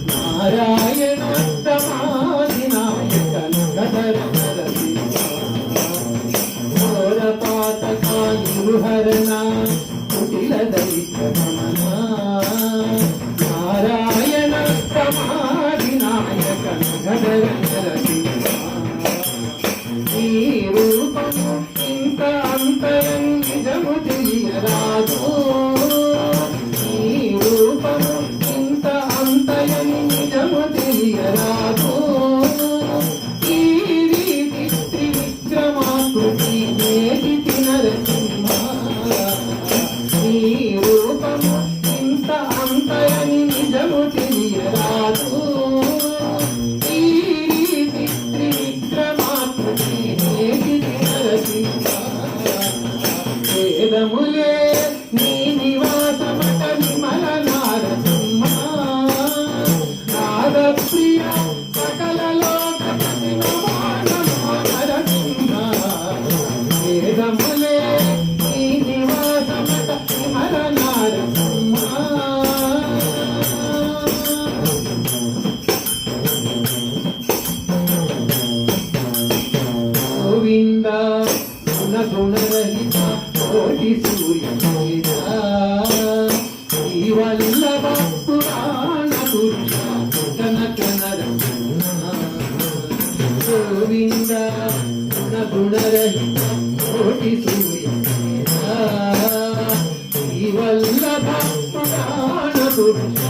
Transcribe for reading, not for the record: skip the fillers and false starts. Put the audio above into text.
నారాయణ సమాధినాయక ఘోరపాతకానిహరణ కుటిల దైత్య నారాయణ సమాధినాయక ఈ రూపము ఇంత అంతరం నిజము తెలియరాదు ఈ రూపము ఇంత అంతరం నిజము తెలియరాదు ఈ రీతి త్రివిక్రమాకృతి నేటి నరసింహ ఈ రూపము ఇంత అంతరం నిజము తెలియరాదు వేదములే నీ నివాసమట విమల నారసింహ నాదప్రియ సకల లోకపతి నమో నరసింహ వేదములే నీ నివాసమట విమల నారసింహ గోవింద గుణరహిత కోటి సూర్య ఈ వల్లభ పురాణ పురుష కనక గోవింద గుణరహిత కోటి సూర్య ఈ వల్లభ పురాణ పురుష